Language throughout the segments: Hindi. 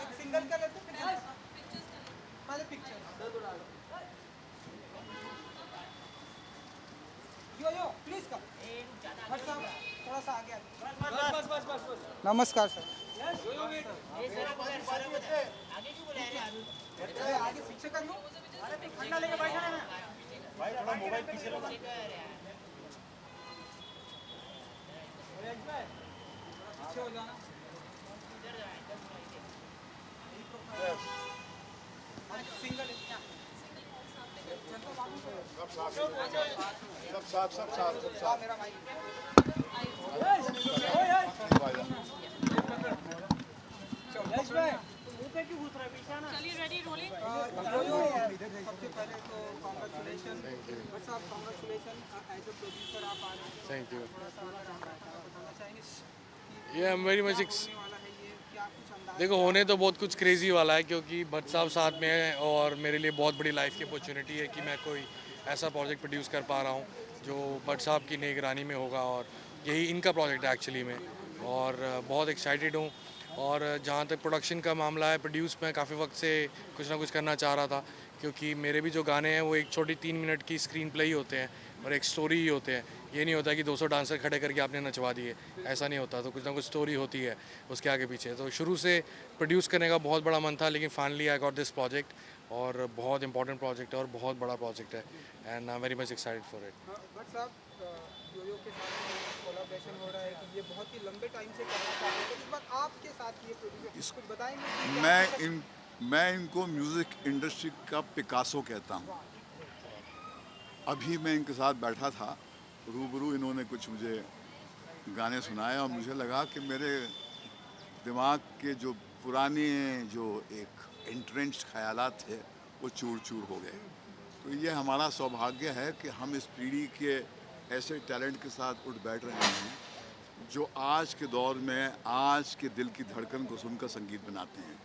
एक सिंगल का लेते हैं पहले picture yo please come Bhatt साहब थोड़ा सा आगे बस नमस्कार सर आगे पीछे कर लो ठंडा लेके बैठा है ना भाई थोड़ा मोबाइल पीछे लो पीछे हो जाना सिंगल सब साथ मेरा भाई चलिए रेडी रोलिंग। सबसे पहले तो कॉन्ग्रेचुलेशन बट साहब कॉन्ग्रेचुलेशन एज अ प्रोड्यूसर आप आ रहे हैं थैंक यू थोड़ा सा अगर आप बताना चाहेंगे ये आई एम वेरी मच होने वाला है ये क्या कुछ अंदाजा देखो होने तो बहुत कुछ क्रेजी वाला है क्योंकि भट्ट साहब साथ में है और मेरे लिए बहुत बड़ी लाइफ की अपॉर्चुनिटी है कि मैं कोई ऐसा प्रोजेक्ट प्रोड्यूस कर पा रहा हूँ जो भट्ट साहब की निगरानी में होगा और यही इनका प्रोजेक्ट है एक्चुअली में और बहुत एक्साइटेड हूँ। और जहाँ तक प्रोडक्शन का मामला है प्रोड्यूस मैं काफ़ी वक्त से कुछ ना कुछ करना चाह रहा था क्योंकि मेरे भी जो गाने हैं वो एक छोटी 3 मिनट की स्क्रीन प्ले ही होते हैं और एक स्टोरी ही होते हैं। ये नहीं होता कि 200 डांसर खड़े करके आपने नचवा दिए, ऐसा नहीं होता। तो कुछ ना कुछ स्टोरी होती है उसके आगे पीछे। तो शुरू से प्रोड्यूस करने का बहुत बड़ा मन था लेकिन finally I got this project और बहुत इंपॉर्टेंट प्रोजेक्ट है और बहुत बड़ा प्रोजेक्ट है and I am very much excited for it. But साहब योयो के साथ कोलैबोरेशन हो रहा है कि ये बहुत ही लंबे टाइम से करना चाहते थे इस बार आपके साथ ये प्रोड्यूसर कुछ बताएंगे कि मैं इनको म्यूज़िक इंडस्ट्री का पिकासो कहता हूँ। अभी मैं इनके साथ बैठा था रूबरू, इन्होंने कुछ मुझे गाने सुनाए और मुझे लगा कि मेरे दिमाग के जो पुराने जो एक एंट्रेंच ख्यालात थे वो चूर चूर हो गए। तो ये हमारा सौभाग्य है कि हम इस पीढ़ी के ऐसे टैलेंट के साथ उठ बैठ रहे हैं जो आज के दौर में आज के दिल की धड़कन को सुनकर संगीत बनाते हैं।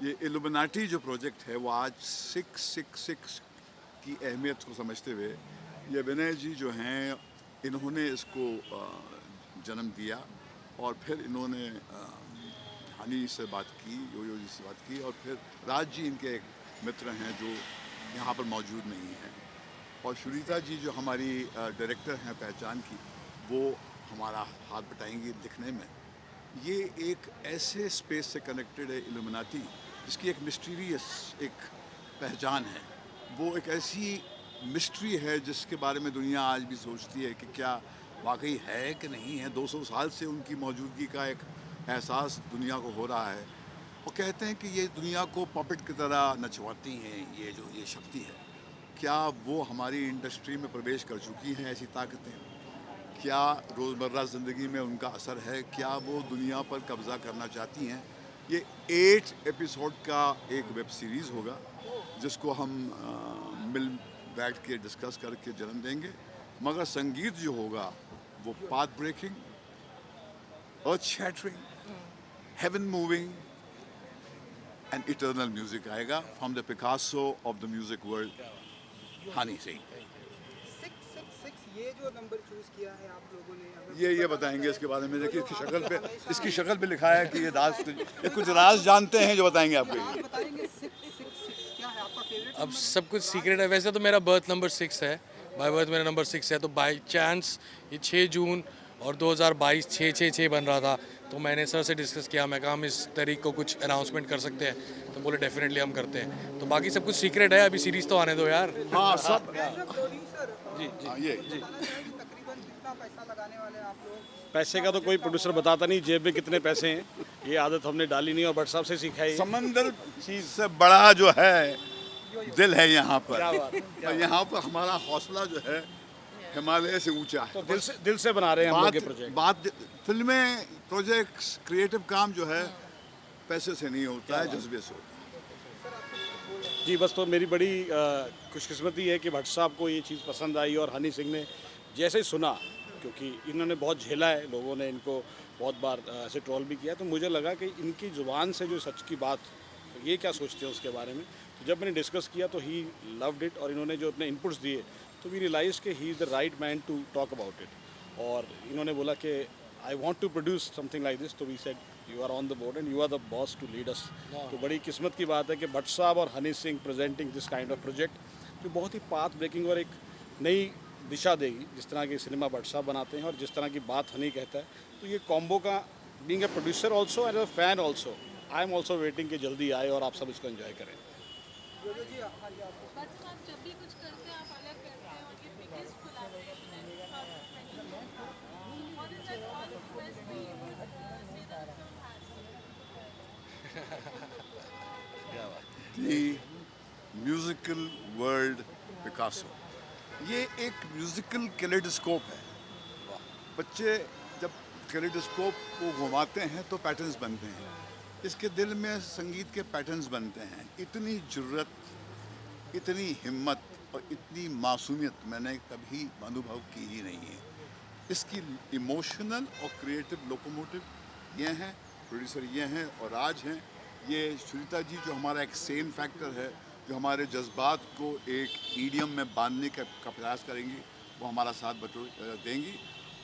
ये इल्यूमिनाटी जो प्रोजेक्ट है वो आज 666 की अहमियत को समझते हुए ये विनय जी जो हैं इन्होंने इसको जन्म दिया और फिर इन्होंने हनी से बात की, योयो जी से बात की और फिर राज जी इनके एक मित्र हैं जो यहाँ पर मौजूद नहीं हैं और श्रीता जी जो हमारी डायरेक्टर हैं पहचान की वो हमारा हाथ बटाएंगी लिखने में। ये एक ऐसे स्पेस से कनेक्टेड है इल्यूमिनाटी जिसकी एक मिस्टीरियस एक पहचान है। वो एक ऐसी मिस्ट्री है जिसके बारे में दुनिया आज भी सोचती है कि क्या वाकई है कि नहीं है। 200 साल से उनकी मौजूदगी का एक एहसास दुनिया को हो रहा है और कहते हैं कि ये दुनिया को पपेट की तरह नचवाती हैं ये शक्ति है। क्या वो हमारी इंडस्ट्री में प्रवेश कर चुकी हैं ऐसी ताकतें? क्या रोज़मर्रा ज़िंदगी में उनका असर है? क्या वो दुनिया पर कब्ज़ा करना चाहती हैं? ये 8 एपिसोड का एक वेब सीरीज़ होगा जिसको हम मिल बैठ के डिस्कस करके जन्म देंगे। मगर संगीत जो होगा वो path breaking, earth shattering, heaven moving and eternal music आएगा from the Picasso of the music world Honey Singh. 666 ये जो नंबर चूज किया है आप लोगों ने अगर ये बताएंगे इसके बारे में। देखिए इसकी शक्ल पे लिखा है कि ये राज कुछ राज जानते हैं जो बताएंगे आपको। आप बताएंगे 666 क्या है आपका फेवरेट अब सब कुछ सीक्रेट है। वैसे तो मेरा बर्थ नंबर 6 है, बाय बर्थ मेरा नंबर 6 है। तो बाई चांस ये 6 जून और 2022 666 बन रहा था तो मैंने सर से डिस्कस किया। मैं कहा हम इस तारीख को कुछ अनाउंसमेंट कर सकते हैं तो बोले डेफिनेटली हम करते हैं। तो बाकी सब कुछ सीक्रेट है, अभी सीरीज़ तो आने दो यार। हाँ सब प्रोड्यूसर जी ये तकरीबन कितना पैसा लगाने वाले हैं आप लोग? पैसे का तो कोई प्रोड्यूसर बताता नहीं जेब में कितने पैसे हैं, ये आदत हमने डाली नहीं और भट्ट साहब से सीखा है। समंदर चीज से बड़ा जो है दिल है यहाँ पर और यहाँ पर हमारा हौसला जो है हिमालय से ऊंचा है। तो दिल से बना रहे हैं हम लोग ये प्रोजेक्ट। बात फिल्में प्रोजेक्ट्स क्रिएटिव काम जो है पैसे से नहीं होता है, जज्बे से होता है। जी बस तो मेरी बड़ी खुशकिस्मती है कि भट्ट साहब को ये चीज़ पसंद आई और हनी सिंह ने जैसे ही सुना, क्योंकि इन्होंने बहुत झेला है, लोगों ने इनको बहुत बार ऐसे ट्रोल भी किया, तो मुझे लगा कि इनकी ज़ुबान से जो सच की बात ये क्या सोचते हैं उसके बारे में। तो जब मैंने डिस्कस किया तो ही लव्ड इट और इन्होंने जो अपने इनपुट्स दिए तो वी रियलाइज कि he is the right man to talk about it. और इन्होंने बोला कि I want to produce something like this. So we said you are on the board and you are the boss to lead us. तो बड़ी किस्मत की बात है कि भट्ट साहब और Honey Singh presenting this kind of project जो बहुत ही path breaking और एक नई दिशा देगी. जिस तरह की सिनेमा भट्ट साहब बनाते हैं और जिस तरह की बात हनी कहता है, तो ये कॉम्बो का being a producer also and a fan also, I am also waiting कि जल्दी आए और आप सब इसको enjoy करें. जोजो जी, हाँ जी, आपको बट आप जब भी कुछ करते हैं आप अलग करते हैं और ये बिगेस्ट कोलैबोरेशन है what is that one request we would say that film The musical world Picasso. ये एक म्यूजिकल कैलेडोस्कोप है. बच्चे जब कैलेडोस्कोप को घुमाते हैं तो पैटर्न्स बनते हैं. इसके दिल में संगीत के पैटर्न्स बनते हैं. इतनी जुर्रत, इतनी हिम्मत और इतनी मासूमियत मैंने कभी अनुभव की ही नहीं है. इसकी इमोशनल और क्रिएटिव लोकोमोटिव ये हैं, प्रोड्यूसर ये हैं और राज हैं. ये सुनीता जी जो हमारा एक सेन फैक्टर है, जो हमारे जज्बात को एक ईडियम में बांधने का प्रयास करेंगी, वो हमारा साथ देंगी.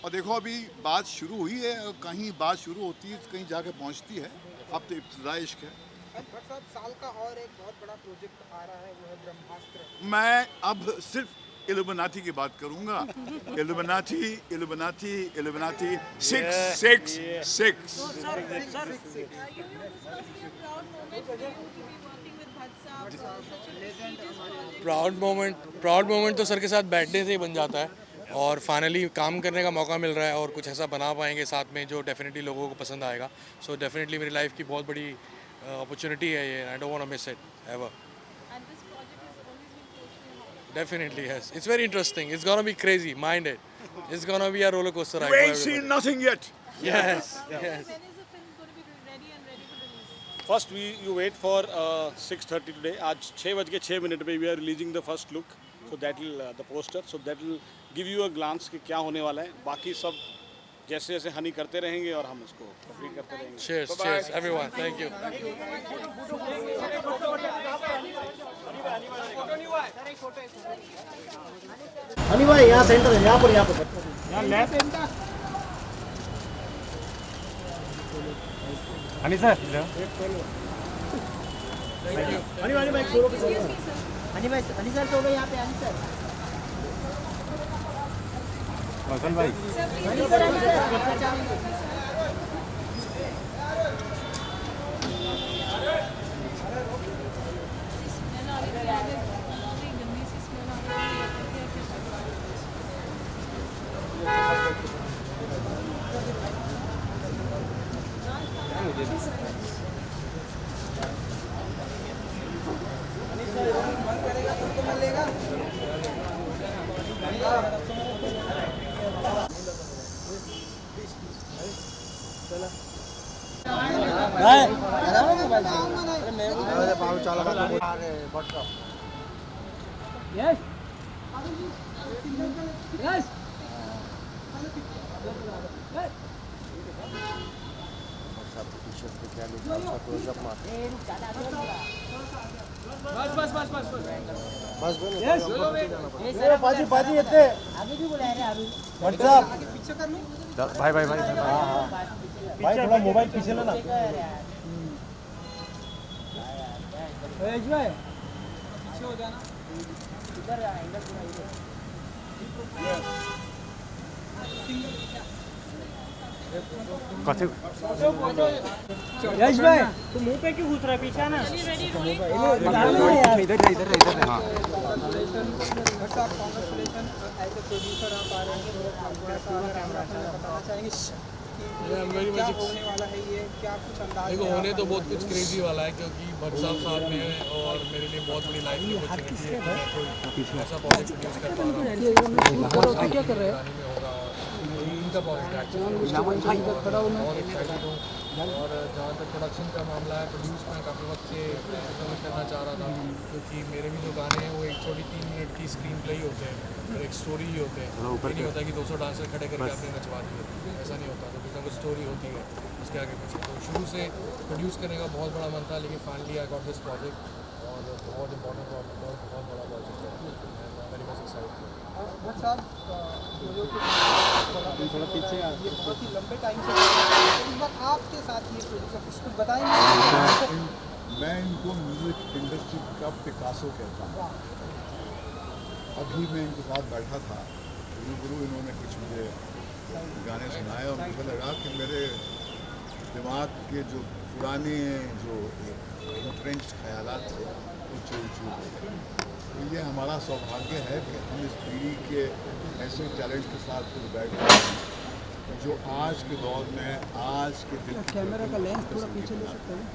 और देखो अभी बात शुरू हुई है, कहीं बात शुरू होती है कहीं जाके पहुंचती है. अब तो इब्तिदाई इश्क है. भट्ट साहब, साल का और एक बहुत बड़ा प्रोजेक्ट आ रहा है, वो है ब्रह्मास्त्र. मैं अब सिर्फ इल्यूमिनाटी की बात करूंगा. Illuminati illuminati illuminati 666. Proud moment तो सर के साथ बैठने से ही बन जाता है और फाइनली काम करने का मौका मिल रहा है और कुछ ऐसा बना पाएंगे साथ में जो डेफिनेटली लोगों को पसंद आएगा. सो डेफिनेटली मेरी लाइफ की बहुत बड़ी अपॉर्चुनिटी है ये. I don't want to miss it ever. Definitely, yes. It's very interesting. It's gonna be crazy. Mind it. It's gonna be a roller coaster ride. You for ain't seen everybody. nothing yet. Yes. When is the film going to be ready and ready for release? First, you wait for 6:30 today. आज 6:06 पे we are releasing the first look. So that will the poster. So that will give you a glance कि क्या होने वाला है. बाकी सब जैसे जैसे हनी करते रहेंगे और हम इसको कंप्लीट करते रहेंगे. Cheers. Cheers, everyone. Thank you. Honey भाई यहाँ सेंटर है, यहाँ पर हनी सर हनी भाई छोड़ो पे हनी सर तो यहाँ पे. हनी सर वसन भाई हनी सर बाजी येते आगे भी बुलाया रे अभी. व्हाट्सएप पीछे कर लूं? भाई भाई भाई भाई थोड़ा मोबाइल पीछे लेना. पीछे हो जाना. इधर एंगल पूरा यश भाई तो मुंह पे क्यों घुस रहा है पीछे ना इधर इधर इधर. हाँ भट्ट साहब, कॉन्ग्रेचुलेशन. एज ए प्रोड्यूसर आप आ रहे हैं, तो थोड़ा सा कैमरा बताना चाहेंगे कि क्या होने वाला है ये, क्या कुछ अंदाज देखो है होने आपका? तो बहुत कुछ क्रेजी वाला है क्योंकि भट्ट साहब साथ में है और मेरे लिए बहुत बड़ी लाइफ की अपॉर्चुनिटी है कि मैं कोई ऐसा प्रोजेक्ट प्रोड्यूस कर पा रहा हूँ. क्या कर रहे हैं होगा और इनका प्रोजेक्ट एक्चुअली और एक्साइटेड हूँ. और जहाँ तक प्रोडक्शन का मामला है, प्रोड्यूस मैं काफ़ी वक्त से करना चाह रहा था क्योंकि मेरे भी जो गाने हैं वो एक छोटी 3 मिनट की स्क्रीन प्ले ही होते हैं और एक स्टोरी ही होते हैं. ये नहीं होता कि 200 डांसर खड़े करके आपने नचवा दिए, ऐसा नहीं होता. तो कुछ ना कुछ स्टोरी होती है उसके आगे पीछे. तो शुरू से प्रोड्यूस करने का बहुत बड़ा मन था, लेकिन finally I got this project और बहुत इंपॉर्टेंट बहुत बड़ा प्रोजेक्ट है. Very much excited. भट्ट साहब जोयो के साथ थोड़ा पीछे ये बहुत ही लंबे टाइम से कर रहे हैं। तो इस बार आपके साथ ये प्रोड्यूसर कुछ बताएंगे? मैं इनको म्यूज़िक इंडस्ट्री का पिकासो कहता हूँ। अभी मैं इनके साथ बैठा था, रूबरू इन्होंने कुछ मुझे गाने सुनाए और मुझे लगा कि मेरे दिमाग के जो पुराने जो इंट्रेंच ख्यालात थे वो चूर चूर हो गए। तो ये हमारा सौभाग्य है कि हम इस पीढ़ी के ऐसे टैलेंट के साथ कुछ बैठ रहे हैं जो आज के दौर में आज के दिन कैमरा का लेंस थोड़ा पीछे ले सकते हैं।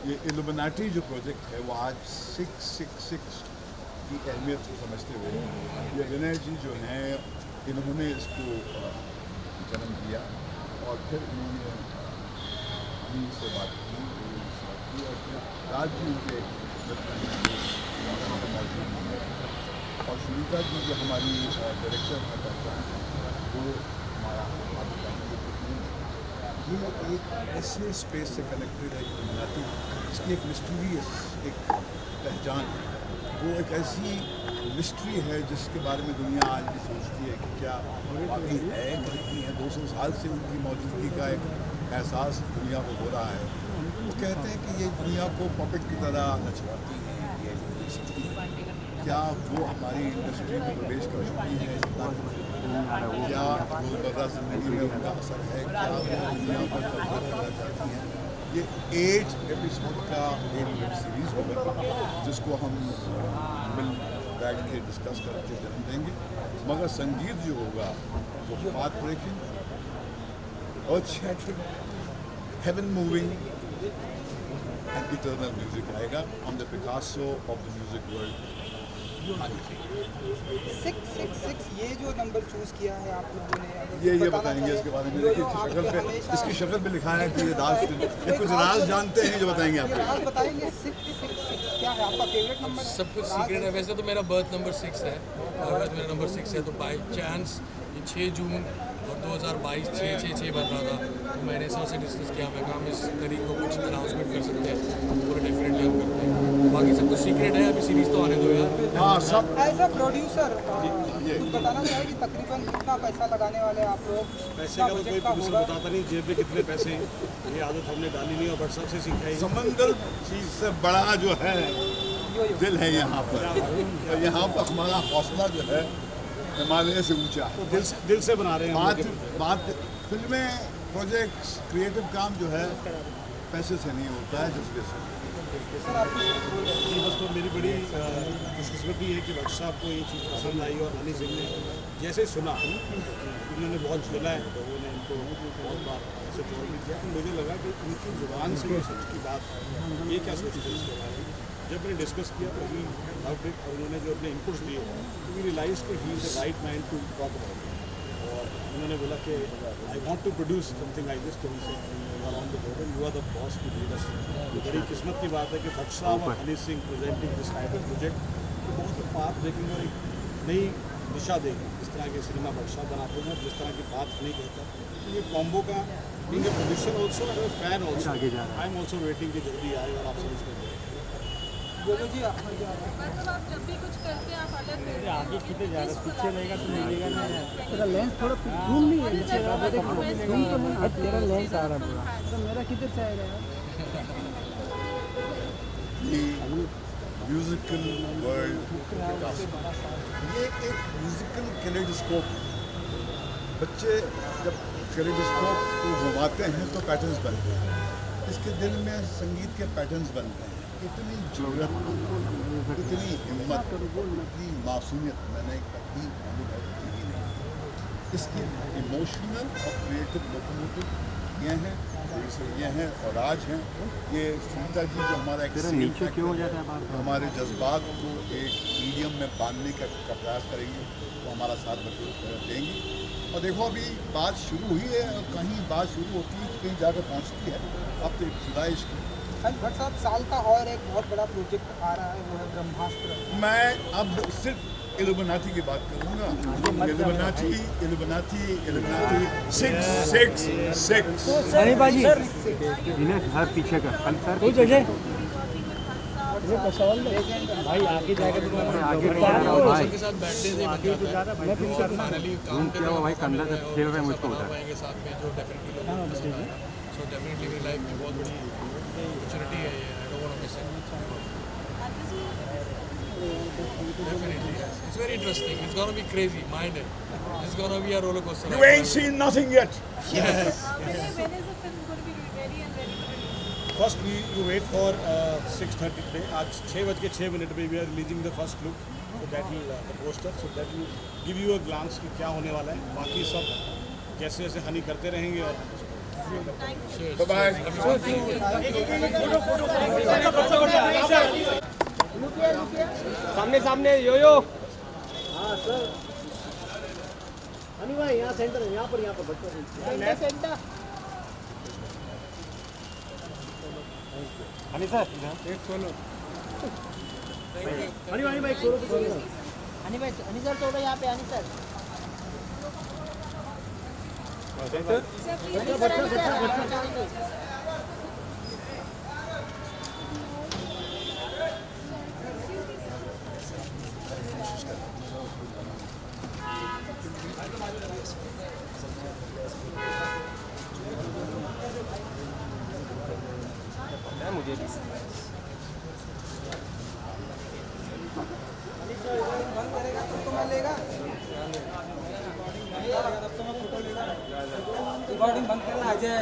ये इल्यूमिनाटी जो प्रोजेक्ट है वो आज 666 की अहमियत को समझते हुए ये विनय जी जो हैं इन्होंने इसको जन्म दिया और फिर इन्होंने हमी से बात की और फिर राज जी उनके मौजूद हैं और सुनीता जी जो हमारी डायरेक्टर हैं पहचान वो हमारा ये एक ऐसे स्पेस से कनेक्टेड है इल्यूमिनाटी, इसकी एक मिस्टीरियस एक पहचान है। वो एक ऐसी मिस्ट्री है जिसके बारे में दुनिया आज भी सोचती है कि क्या वाकई है कितनी है। 200 साल से उनकी मौजूदगी का एक एहसास दुनिया को हो रहा है। वो कहते हैं कि ये दुनिया को पपेट की तरह नचवाती है, ये सकती है। क्या वो हमारी इंडस्ट्री में प्रवेश कर चुकी है? क्या रोज़मर्रा ज़िंदगी में उनका असर है? क्या वो दुनिया पर कब्जा करना चाहती हैं? ये 8 एपिसोड का एक वेब सीरीज़ होगा जिसको हम मिल बैठ के डिस्कस करके जन्म देंगे। मगर संगीत जो होगा वो पाथ ब्रेकिंग और shattering, heaven moving and eternal music आएगा on the Picasso of the music world. 666 ये जो नंबर चूज किया है आप लोगों ने, ये बताएंगे इसके बारे में। इसकी शक्ल पे लिखा है कि ये राज, ये कुछ राज जानते हैं जो बताएंगे आपको। राज बताएंगे। 666 क्या है आपका फेवरेट नंबर? सब कुछ सीक्रेट है। वैसे तो मेरा बर्थ नंबर 6 है और आज मेरा नंबर 6 है, तो बाई चांस ये 6 जून और 2022 666 बन रहा था, तो मैंने सर से डिस्कस किया। मैं कहा हम इस तारीख को कुछ अनाउंसमेंट कर सकते हैं, पूरा डेफिनेटली हम करते हैं। बाकी सब कुछ सीक्रेट है, अभी सीरीज़ तो आने दो यार। हाँ सब एज अ प्रोड्यूसर कुछ बताना चाहिए कि तकरीबन कितना पैसा लगाने वाले आप लोग? पैसे का तो कोई प्रोड्यूसर बताता नहीं, जेब में कितने पैसे हैं, ये आदत हमने डाली नहीं और भट्ट साहब से सीखा ही। समंदर चीज से बड़ा जो है दिल है यहाँ पर, और यहाँ पर हमारा हौसला जो है हिमालय से ऊंचा है। तो दिल से बना रहे हैं बात फिल्में, प्रोजेक्ट्स, क्रिएटिव काम जो है पैसे से नहीं होता है, जज्बे से। जी बस तो मेरी बड़ी खुशकिस्मती है कि भट्ट साहब को ये चीज़ पसंद आई और हनी सिंह ने जैसे सुना कि इन्होंने बहुत झेला है, लोगों ने इनको बहुत बार ऐसे ट्रोल भी किया, तो मुझे लगा कि इनकी जुबान से ये सच की बात है, ये क्या सोचते हैं इसके बारे में। जब मैंने डिस्कस किया तो ही लव्ड इट और उन्होंने जो अपने इनपुट्स दिए तो वी रियलाइज कि he is the right man to talk about it. और उन्होंने बोला कि I want to produce something like this, तो he say around the world you are the boss to lead us. बड़ी किस्मत की बात है कि भट्ट साहब और Honey Singh presenting this kind of project तो बहुत ही पाथ ब्रेकिंग और एक नई दिशा देगी। इस तरह के सिनेमा भट्ट साहब बनाते हैं, जिस तरह की बात नहीं कहता, तो ये कॉम्बो का being a producer also and a fan also I am also waiting कि जल्दी आए और आप सब इसको देखें। जोयो जी मतलब आप जब भी कुछ करते हैं आप अलग करते हैं। आगे खींचे जा रहे, पीछे रहेगा तो मिलेगा नहीं। तेरा लेंस थोड़ा जूम नहीं है नीचे का, देखो जूम तो नहीं, तेरा लेंस आ रहा है पूरा। तो मेरा किधर से आएगा यार? म्यूजिकल वर्ल्ड ये एक म्यूजिकल कैलेडोस्कोप। बच्चे जब कैलेडोस्कोप को घुमाते हैं तो पैटर्न्स बनते हैं, इसके दिल में संगीत के पैटर्न्स बनते हैं। इतनी जुर्रत, इतनी हिम्मत, इतनी मासूमियत मैंने कभी अनुभव की ही नहीं। इसकी इमोशनल और क्रिएटिव लोकोमोटिव ये हैं, ये हैं और राज हैं। ये सुनीता जी जो हमारा एक नीचे क्यों हो जाता है बार बार? हमारे जज्बात को एक मीडियम में बांधने का प्रयास करेंगी, तो हमारा साथ देंगी। और देखो अभी बात शुरू हुई है और कहीं बात शुरू होती है कहीं जाकर पहुंचती है। अब तो इब्तदाई इसकी। भट्ट साहब साल का और एक बहुत बड़ा प्रोजेक्ट आ रहा है, वो है ब्रह्मास्त्र। मैं अब सिर्फ इल्यूमिनाटी की बात करूँगा। इल्यूमिनाटी 666। अरे बाजी इन्हें हर पीछे का सर बहुत ही भट्ट साहब भाई आगे जाके तो के साथ बैठने से बन जाता है और फाइनली काम करने का भाई कंधा से खेल रहे हैं मुझको पाएंगे साथ में जो डेफिनेटली सो डेफिनेटली मेरी लाइफ में बहुत बड़ी अपॉर्चुनिटी है ये I don't want to miss it definitely it's very interesting it's gonna be crazy minded it's gonna be a roller coaster You ain't seen nothing yet. When is the film going to be ready and ready to release? First we you wait for 6:30 today. आज 6:06 पे we are releasing the first look. So that will the poster. So that will give you a glance कि क्या होने वाला है. बाकी सब जैसे जैसे हनी करते रहेंगे और सामने सामने यो यो हनी भाई यहाँ सेंटर है, यहाँ पर बच्चों सेंटर हनी सर हनी भाई छोड़ो तो हनी भाई हनी सर तो यहाँ पे हनी सर मुझे भी बंद करेगा तब तो मैं लेगा रिकॉर्डिंग बंद करना अजय